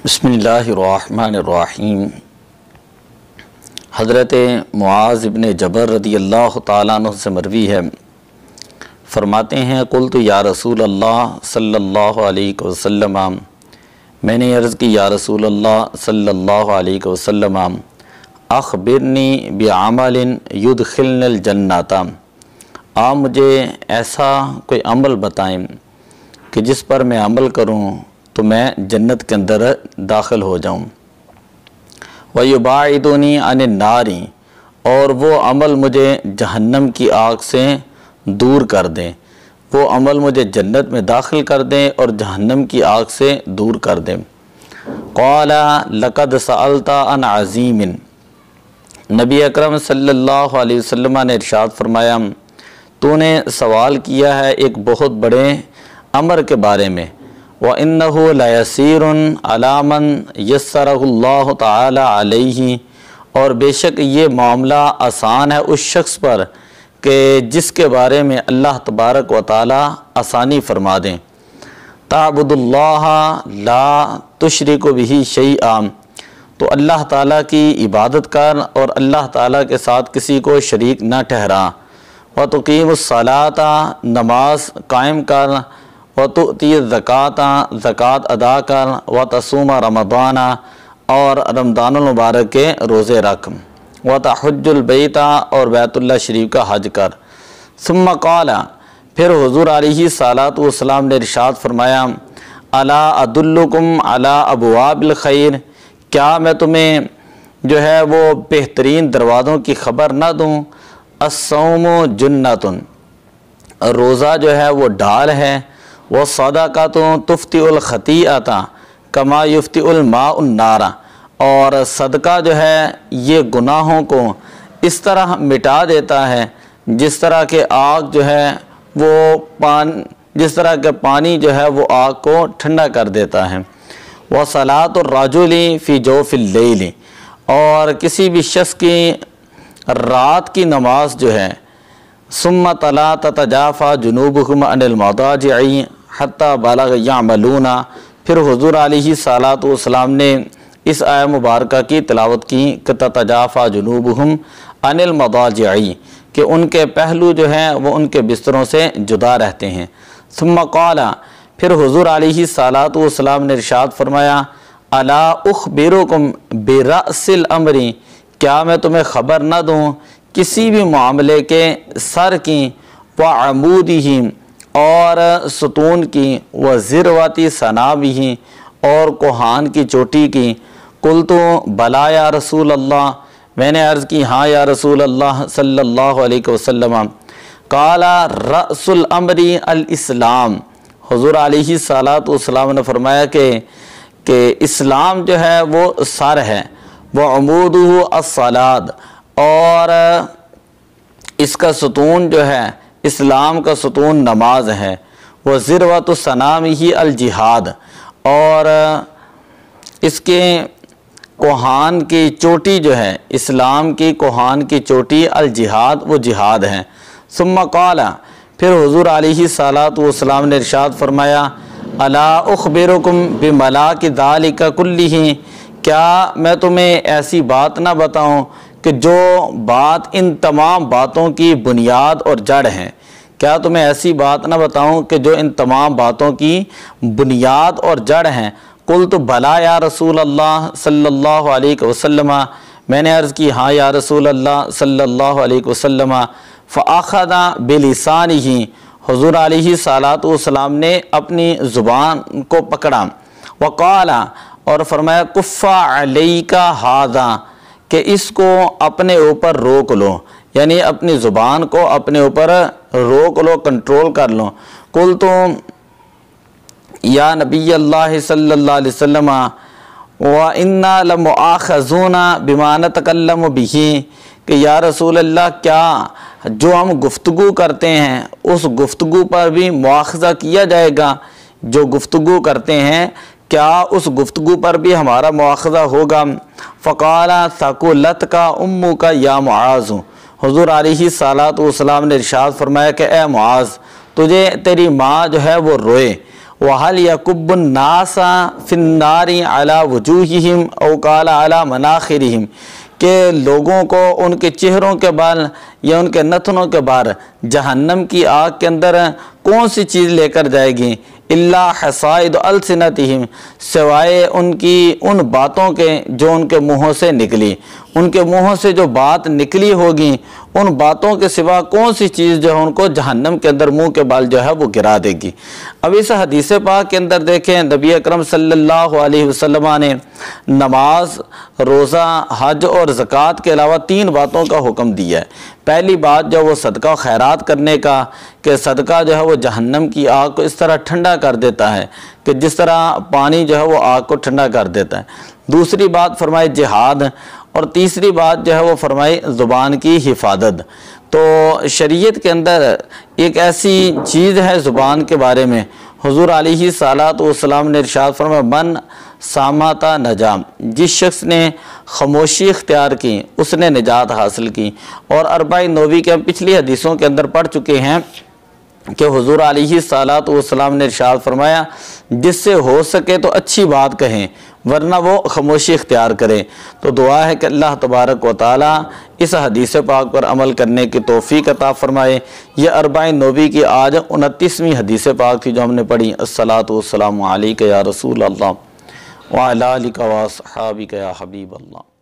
بسم اللہ الرحمن الرحیم۔ حضرت معاذ بن جبل رضی اللہ تعالیٰ عنہ سے مروی ہے، فرماتے ہیں قلت یا رسول اللہ صلی اللہ علیہ وسلم، میں نے عرض کی یا رسول اللہ صلی اللہ علیہ وسلم، اخبرنی بعمل یدخلنی الجنۃ، آپ مجھے ایسا کوئی عمل بتائیں کہ جس پر میں عمل کروں تو میں جنت کے اندر داخل ہو جاؤں۔ وَيُبَاعِدُنِي عَنِ النَّارِ، اور وہ عمل مجھے جہنم کی آگ سے دور کر دیں، وہ عمل مجھے جنت میں داخل کر دیں اور جہنم کی آگ سے دور کر دیں۔ قَالَ لَقَدْ سَأَلْتَ عَنْ عَظِيمٍ، نبی اکرم صلی اللہ علیہ وسلم نے ارشاد فرمایا تو نے سوال کیا ہے ایک بہت بڑے امر کے بارے میں۔ وَإِنَّهُ لَيَسِيرٌ عَلَى مَنْ يَسَّرَهُ اللَّهُ تَعَالَى عَلَيْهِ، اور بے شک یہ معاملہ آسان ہے اس شخص پر کہ جس کے بارے میں اللہ تبارک و تعالی آسانی فرما دیں۔ تَعْبُدُ اللَّهَ لَا تُشْرِكُ بِهِ شَيْئًا، تو اللہ تعالیٰ کی عبادت کر اور اللہ تعالیٰ کے ساتھ کسی کو شریک نہ ٹھہرا۔ وَتُقِيمُ الصَّلَاةَ، نماز قائم کر۔ وَتُؤْتِي الزَّكَاةَ، زکوٰۃ ادا کر۔ وَتَصُومَ رمضان، اور رمضان المبارک کے روزے رکھ۔ وَتَحُجُّ الْبَيْتَ، اور بیت اللہ شریف کا حج کر۔ ثم قال، پھر حضور علیہ الصلاۃ والسلام نے ارشاد فرمایا الا ادلکم علی ابواب الخیر، کیا میں تمہیں جو ہے وہ بہترین دروازوں کی خبر نہ دوں؟ الصوم جنۃ، روزہ جو ہے وہ ڈال ہے۔ وَالصَّدَقَةُ تُفْطِئُ الْخَطِیئَةَ کما یفطئ الماء النار، اور صدقہ جو ہے یہ گناہوں کو اس طرح مٹا دیتا ہے جس طرح کہ آگ جو ہے وہ جس طرح کہ پانی جو ہے وہ آگ کو ٹھنڈا کر دیتا ہے۔ وَصَلَاةُ الرَّجُلِ فِي جَوْفِ اللَّيْلِ، اور کسی بھی شخص کی رات کی نماز جو ہے ثم تلا تتجافى جنوبهم عن المضاجع حتى بلغ يعملون، پھر حضور علیہ الصلاۃ والسلام نے اس آیہ مبارکہ کی تلاوت کی کہ تتجافى جنوبهم عن المضاجع، کہ ان کے پہلو جو ہیں وہ ان کے بستروں سے جدا رہتے ہیں۔ ثم قال، پھر حضور علیہ الصلاۃ والسلام نے ارشاد فرمایا الا اخبرکم برأس الامر، کیا میں تمہیں خبر نہ دوں کسی بھی معاملے کے سر کی، وعمودہ، اور ستون کی، وذروۃ صنابہ، اور کوہان کی چوٹی کی۔ قلت بلا یا رسول اللہ، میں نے عرض کی ہاں یا رسول اللہ صلی اللہ علیہ وسلم۔ قال رأس الامر الاسلام، حضور علیہ الصلاۃ والسلام نے فرمایا کہ اسلام جو ہے وہ سر ہے۔ وعمودہ الصلاۃ، اور اس کا ستون جو ہے اسلام کا ستون نماز ہے۔ وذروۃ صنامہ الجہاد، اور اس کے کوہان کی چوٹی جو ہے اسلام کی کوہان کی چوٹی الجہاد، وہ جہاد ہے۔ ثم قال، پھر حضور علیہ الصلاۃ والسلام نے ارشاد فرمایا الا اخبرکم بملاک ذلک کلہ، کیا میں تمہیں ایسی بات نہ بتاؤں کہ جو بات ان تمام باتوں کی بنیاد اور جڑ ہیں؟ کیا تمہیں ایسی بات نہ بتاؤں کہ جو ان تمام باتوں کی بنیاد اور جڑ ہیں؟ قلت بلا یا رسول اللہ صلی اللہ علیہ وسلم، میں نے عرض کی ہاں یا رسول اللہ صلی اللہ علیہ وسلم۔ فأخذ بلسانہ، حضور علیہ الصلاۃ والسلام نے اپنی زبان کو پکڑا۔ وقال، اور فرمایا کف علیک ھذا، کہ اس کو اپنے اوپر روک لو، یعنی اپنی زبان کو اپنے اوپر روک لو، کنٹرول کر لو۔ قلت یا نبی اللہ صلی اللہ علیہ وسلم وَإِنَّا لَمُؤَاخَذُونَ بِمَا نَتَكَلَّمُ بِهِ، کہ یا رسول اللہ کیا جو ہم گفتگو کرتے ہیں اس گفتگو پر بھی مواخذہ کیا جائے گا؟ جو گفتگو کرتے ہیں کیا اس گفتگو پر بھی ہمارا مواخذہ ہوگا؟ فقال ثقلتک امک یا معاذ، حضور علیہ الصلاۃ والسلام نے ارشاد فرمایا کہ اے معاذ، تجھے تیری ماں جو ہے وہ روئے۔ وَهَلْ يَكُبُّ النَّاسَ فِي النَّارِ عَلَى وُجُوهِهِمْ أَوْ قَالَ عَلَى مَنَاخِرِهِمْ کہ لوگوں کو ان کے چہروں کے بال یا ان کے نتنوں کے بار جہنم کی آگ کے اندر کون سی چیز لے کر جائے گی؟ اللہ حصائد السنتہم، سوائے ان کی ان باتوں کے جو ان کے منہوں سے نکلی، ان کے منہوں سے جو بات نکلی ہوگی ان باتوں کے سوا کون سی چیز جو ہے ان کو جہنم کے اندر منہ کے بال جو ہے وہ گرا دے گی۔ اب اس حدیث پاک کے اندر دیکھیں نبی اکرم صلی اللہ علیہ وسلم نے نماز، روزہ، حج اور زکوٰۃ کے علاوہ 3 باتوں کا حکم دیا ہے۔ پہلی بات جو وہ صدقہ و خیرات کرنے کا، کہ صدقہ جو ہے وہ جہنم کی آگ کو اس طرح ٹھنڈا کر دیتا ہے کہ جس طرح پانی جو ہے وہ آگ کو ٹھنڈا کر دیتا ہے۔ دوسری بات فرمائے جہاد، اور تیسری بات جو ہے وہ فرمائی زبان کی حفاظت۔ تو شریعت کے اندر ایک ایسی چیز ہے زبان کے بارے میں، حضور علیہ الصلوۃ والسلام نے ارشاد فرمایا من سامتا نجا، جس شخص نے خاموشی اختیار کی اس نے نجات حاصل کی۔ اور اربعین نووی کے ہم پچھلی حدیثوں کے اندر پڑھ چکے ہیں کہ حضور علیہ الصلوۃ والسلام نے ارشاد فرمایا جس سے ہو سکے تو اچھی بات کہیں ورنہ وہ خاموشی اختیار کریں۔ تو دعا ہے کہ اللہ تبارک و تعالی اس حدیث پاک پر عمل کرنے کی توفیق عطا فرمائے۔ یہ اربعین نووی کی آج 29ویں حدیث پاک تھی جو ہم نے پڑھی۔ الصلاۃ والسلام علیک یا رسول اللہ وعلی آلک واصحابک یا حبیب اللہ۔